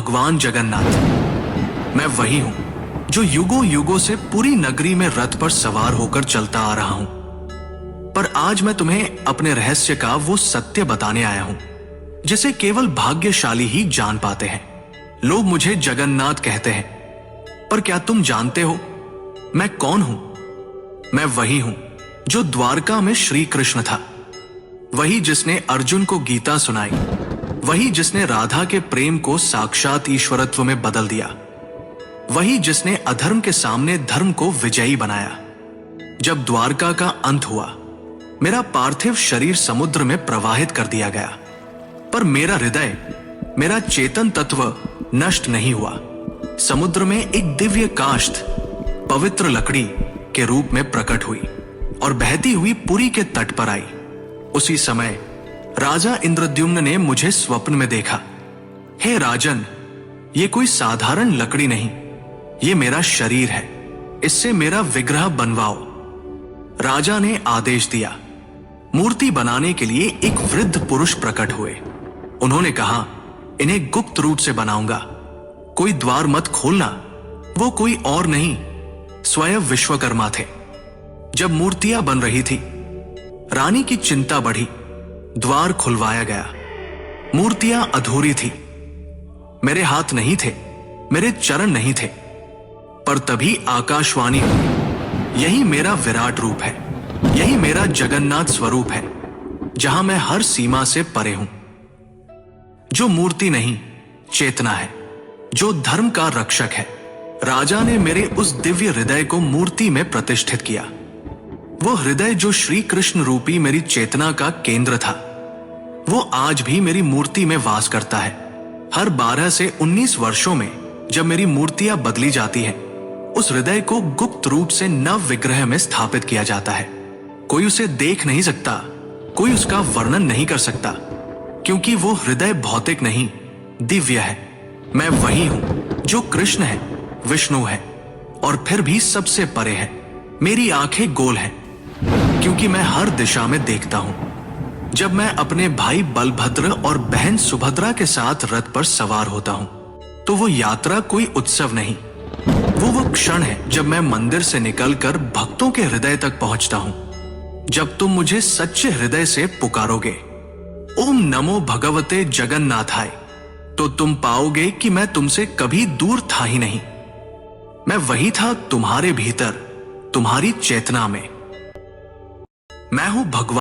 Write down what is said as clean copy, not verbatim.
भगवान जगन्नाथ। मैं वही हूं जो युगों युगों से पूरी नगरी में रथ पर सवार होकर चलता आ रहा हूं। पर आज मैं तुम्हें अपने रहस्य का वो सत्य बताने आया हूं जिसे केवल भाग्यशाली ही जान पाते हैं। लोग मुझे जगन्नाथ कहते हैं, पर क्या तुम जानते हो मैं कौन हूं? मैं वही हूं जो द्वारका में श्री कृष्ण था, वही जिसने अर्जुन को गीता सुनाई, वही जिसने राधा के प्रेम को साक्षात ईश्वरत्व में बदल दिया, वही जिसने अधर्म के सामने धर्म को विजयी बनाया। जब द्वारका का अंत हुआ, मेरा पार्थिव शरीर समुद्र में प्रवाहित कर दिया गया, पर मेरा हृदय, मेरा चेतन तत्व नष्ट नहीं हुआ। समुद्र में एक दिव्य काष्ठ पवित्र लकड़ी के रूप में प्रकट हुई और बहती हुई पुरी के तट पर आई। उसी समय राजा इंद्रद्युम्न ने मुझे स्वप्न में देखा। हे राजन, ये कोई साधारण लकड़ी नहीं, ये मेरा शरीर है, इससे मेरा विग्रह बनवाओ। राजा ने आदेश दिया। मूर्ति बनाने के लिए एक वृद्ध पुरुष प्रकट हुए। उन्होंने कहा, इन्हें गुप्त रूप से बनाऊंगा, कोई द्वार मत खोलना। वो कोई और नहीं, स्वयं विश्वकर्मा थे। जब मूर्तियां बन रही थी, रानी की चिंता बढ़ी। द्वार खुलवाया गया। मूर्तियां अधूरी थी। मेरे हाथ नहीं थे, मेरे चरण नहीं थे, पर तभी आकाशवाणी हुई, यही मेरा विराट रूप है, यही मेरा जगन्नाथ स्वरूप है, जहां मैं हर सीमा से परे हूं। जो मूर्ति नहीं, चेतना है, जो धर्म का रक्षक है। राजा ने मेरे उस दिव्य हृदय को मूर्ति में प्रतिष्ठित किया। वो हृदय जो श्री कृष्ण रूपी मेरी चेतना का केंद्र था, वो आज भी मेरी मूर्ति में वास करता है। हर 12 से 19 वर्षों में जब मेरी मूर्तियां बदली जाती हैं, उस हृदय को गुप्त रूप से नव विग्रह में स्थापित किया जाता है। कोई उसे देख नहीं सकता, कोई उसका वर्णन नहीं कर सकता, क्योंकि वो हृदय भौतिक नहीं, दिव्य है। मैं वही हूं जो कृष्ण है, विष्णु है और फिर भी सबसे परे है। मेरी आंखें गोल हैं क्योंकि मैं हर दिशा में देखता हूं। जब मैं अपने भाई बलभद्र और बहन सुभद्रा के साथ रथ पर सवार होता हूं, तो वो यात्रा कोई उत्सव नहीं, वो क्षण है जब मैं मंदिर से निकलकर भक्तों के हृदय तक पहुंचता हूं। जब तुम मुझे सच्चे हृदय से पुकारोगे, ओम नमो भगवते जगन्नाथाय, तो तुम पाओगे कि मैं तुमसे कभी दूर था ही नहीं। मैं वही था तुम्हारे भीतर, तुम्हारी चेतना में। मैं हूं भगवान।